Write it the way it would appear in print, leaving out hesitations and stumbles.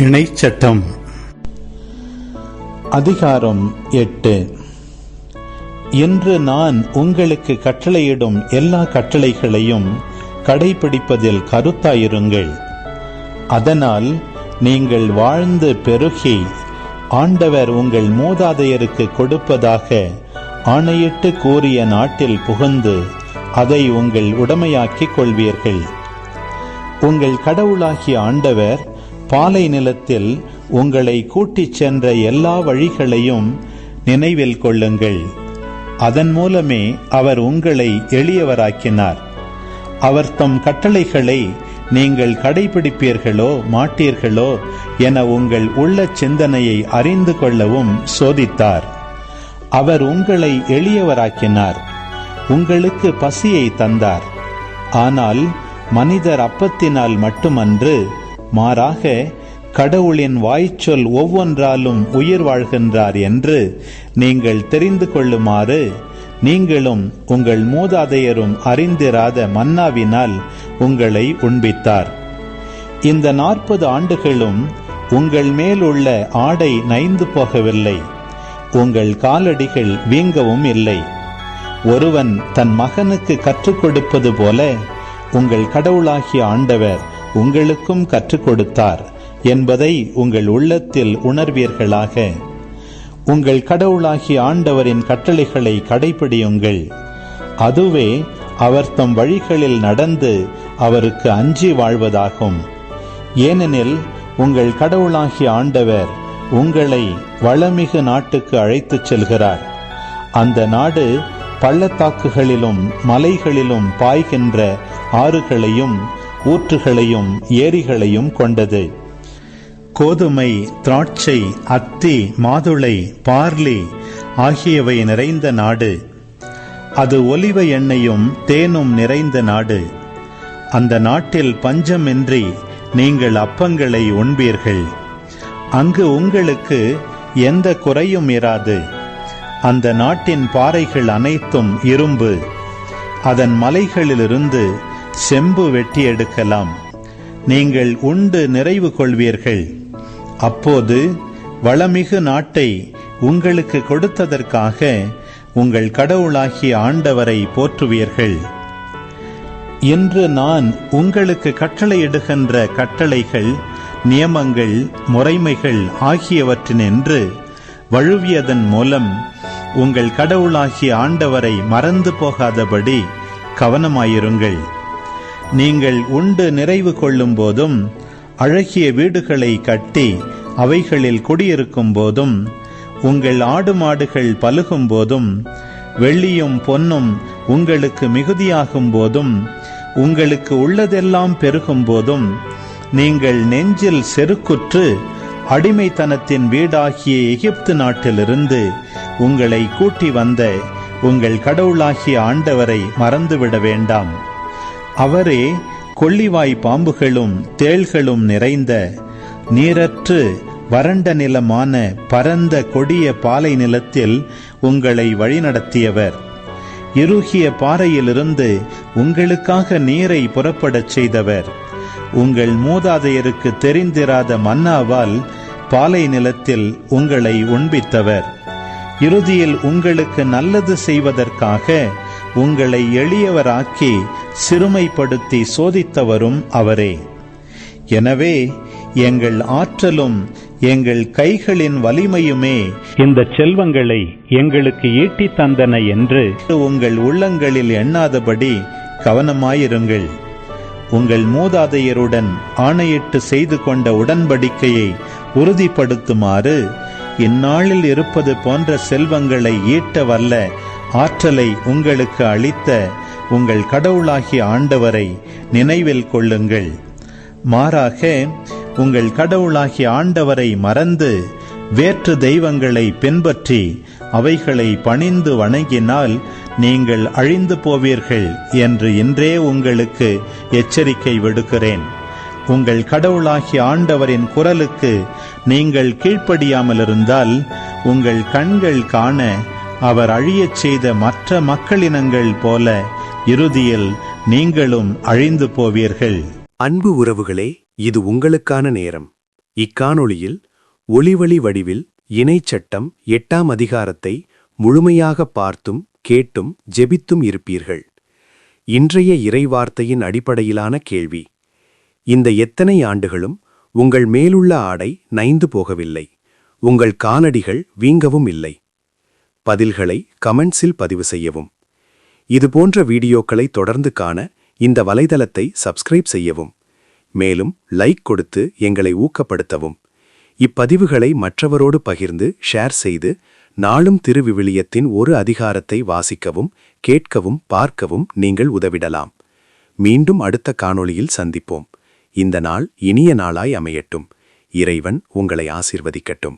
இணைச்சட்டம். அதிகாரம் 8. இன்று நான் உங்களுக்கு கட்டளையிடும் எல்லா கட்டளைகளையும் கடைபிடிப்பதில் கருத்தாயிருங்கள். அதனால் நீங்கள் வாழ்ந்து பெருகி ஆண்டவர் உங்கள் மூதாதையருக்கு கொடுப்பதாக ஆணையிட்டு கூறிய நாட்டில் புகுந்து அதை உங்கள் உடைமையாக்கிக் கொள்வீர்கள். உங்கள் கடவுளாகிய ஆண்டவர் பாலை நிலத்தில் உங்களை கூட்டிச் சென்ற எல்லா வழிகளையும் நினைவில் கொள்ளுங்கள். அதன் மூலமே அவர் உங்களை எளியவராக்கினார். அவர் தம் கட்டளைகளை நீங்கள் கடைபிடிப்பீர்களோ மாட்டீர்களோ என உங்கள் உள்ள சிந்தனையை அறிந்து கொள்ளவும் சோதித்தார். அவர் உங்களை எளியவராக்கினார். உங்களுக்கு பசியை தந்தார். ஆனால் மனிதர் அப்பத்தினால் மட்டுமன்று, மாறாக கடவுளின் வாய்ச்சொல் ஒவ்வொன்றாலும் உயிர் வாழ்கின்றார் என்று நீங்கள் தெரிந்து கொள்ளுமாறு நீங்களும் உங்கள் மூதாதையரும் அறிந்திராத மன்னாவினால் உங்களை உண்பித்தார். இந்த 40 ஆண்டுகளும் உங்கள் மேலுள்ள ஆடை நைந்து போகவில்லை, உங்கள் காலடிகள் வீங்கவும் இல்லை. ஒருவன் தன் மகனுக்கு கற்றுக் கொடுப்பது போல உங்கள் கடவுளாகிய ஆண்டவர் உங்களுக்கும் கற்றுக் கொடுத்தார் என்பதை உங்கள் உள்ளத்தில் உணர்வீர்களாக. உங்கள் கடவுளாகிய ஆண்டவரின் கட்டளைகளை கடைபிடியுங்கள். அதுவே அவர் தம் வழிகளில் நடந்து அவருக்கு அஞ்சி வாழ்வதாகும். ஏனெனில் உங்கள் கடவுளாகிய ஆண்டவர் உங்களை வளமிகு நாட்டுக்கு அழைத்துச் செல்கிறார். அந்த நாடு பள்ளத்தாக்குகளிலும் மலைகளிலும் பாய்கின்ற ஆறுகளையும் ஊற்றுகளையும் ஏரிகளையும் கொண்டது. கோதுமை, திராட்சை, அத்தி, மாதுளை, பார்லி ஆகியவை நிறைந்த நாடு. அது ஒலிவ எண்ணெயும் தேனும் நிறைந்த நாடு. அந்த நாட்டில் பஞ்சமின்றி நீங்கள் அப்பங்களை உண்பீர்கள். அங்கு உங்களுக்கு எந்த குறையும் இராது. அந்த நாட்டின் பாறைகள் அனைத்தும் இரும்பு. அதன் மலைகளிலிருந்து செம்பு வெட்டி எடுக்கலாம். நீங்கள் உண்டு நிறைவு கொள்வீர்கள். அப்போது வளமிகு நாட்டை உங்களுக்கு கொடுத்ததற்காக உங்கள் கடவுளாகிய ஆண்டவரை போற்றுவீர்கள். இன்று நான் உங்களுக்கு கட்டளையிடுகின்ற கட்டளைகள், நியமங்கள், முறைமைகள் ஆகியவற்றினின்று வழுவியதன் மூலம் உங்கள் கடவுளாகிய ஆண்டவரை மறந்து போகாதபடி கவனமாயிருங்கள். நீங்கள் உண்டு நிறைவு கொள்ளும் போதும் அழகிய வீடுகளை கட்டி அவைகளில் குடியிருக்கும் போதும் உங்கள் ஆடு மாடுகள் பலுகும் போதும் வெள்ளியும் பொன்னும் உங்களுக்கு மிகுதியாகும் போதும் உங்களுக்கு உள்ளதெல்லாம் பெருகும் போதும் நீங்கள் நெஞ்சில் செருக்குற்று அடிமைத்தனத்தின் வீடாகிய எகிப்து நாட்டிலிருந்து உங்களை கூட்டி வந்த உங்கள் கடவுளாகிய ஆண்டவரை மறந்துவிட வேண்டாம். அவரே கொள்ளிவாய் பாம்புகளும் தேள்களும் நிறைந்த நீரற்று வறண்ட நிலமான பரந்த கொடிய பாலை நிலத்தில் உங்களை வழிநடத்தியவர். இறுகிய பாறையிலிருந்து உங்களுக்காக நீரை புறப்படச் செய்தவர். உங்கள் மூதாதையருக்கு தெரிந்திராத மன்னாவால் பாலை நிலத்தில் உங்களை உண்பித்தவர். இறுதியில் உங்களுக்கு நல்லது செய்வதற்காக உங்களை எளியவராக்கி சிறுமைப்படுத்தி சோதித்தவரும் அவரே. எனவே எங்கள் ஆற்றலும் எங்கள் கைகளின் வலிமையுமே இந்த செல்வங்களை எங்களுக்கு ஈட்டி தந்தன என்று உங்கள் உள்ளங்களில் எண்ணாதபடி கவனமாயிருங்கள். உங்கள் மூதாதையருடன் ஆணையிட்டு செய்து கொண்ட உடன்படிக்கையை உறுதிப்படுத்துமாறு இந்நாளில் இருப்பது போன்ற செல்வங்களை ஈட்ட வல்ல ஆற்றலை உங்களுக்கு அளித்த உங்கள் கடவுளாகிய ஆண்டவரை நினைவில் கொள்ளுங்கள். மாறாக உங்கள் கடவுளாகிய ஆண்டவரை மறந்து வேற்று தெய்வங்களை பின்பற்றி அவைகளை பணிந்து வணங்கினால் நீங்கள் அழிந்து போவீர்கள் என்று இன்றே உங்களுக்கு எச்சரிக்கை விடுக்கிறேன். உங்கள் கடவுளாகிய ஆண்டவரின் குரலுக்கு நீங்கள் கீழ்ப்படியாமல் இருந்தால் உங்கள் கண்கள் காண அவர் அழியச் செய்த மற்ற மக்களினங்கள் போல இறுதியில் நீங்களும் அழிந்து போவீர்கள். அன்பு உறவுகளே, இது உங்களுக்கான நேரம். இக்காணொளியில் ஒளிவழி வடிவில் இணைச்சட்டம் 8ஆம் அதிகாரத்தை முழுமையாக பார்த்தும் கேட்டும் ஜெபித்தும் இருப்பீர்கள். இன்றைய இறைவார்த்தையின் அடிப்படையிலான கேள்வி: இந்த எத்தனை ஆண்டுகளும் உங்கள் மேலுள்ள ஆடை நைந்து போகவில்லை, உங்கள் காலடிகள் வீங்கவும் இல்லை? பதில்களை கமெண்ட்ஸில் பதிவு செய்யவும். இதுபோன்ற வீடியோக்களை தொடர்ந்து காண இந்த வலைதளத்தை சப்ஸ்கிரைப் செய்யவும். மேலும் லைக் கொடுத்து எங்களை ஊக்கப்படுத்தவும். இப்பதிவுகளை மற்றவரோடு பகிர்ந்து ஷேர் செய்து நாளும் திருவிவிலியத்தின் ஒரு அதிகாரத்தை வாசிக்கவும், கேட்கவும், பார்க்கவும் நீங்கள் உதவிடலாம். மீண்டும் அடுத்த காணொளியில் சந்திப்போம். இந்த நாள் இனிய நாளாய் அமையட்டும். இறைவன் உங்களை ஆசீர்வதிக்கட்டும்.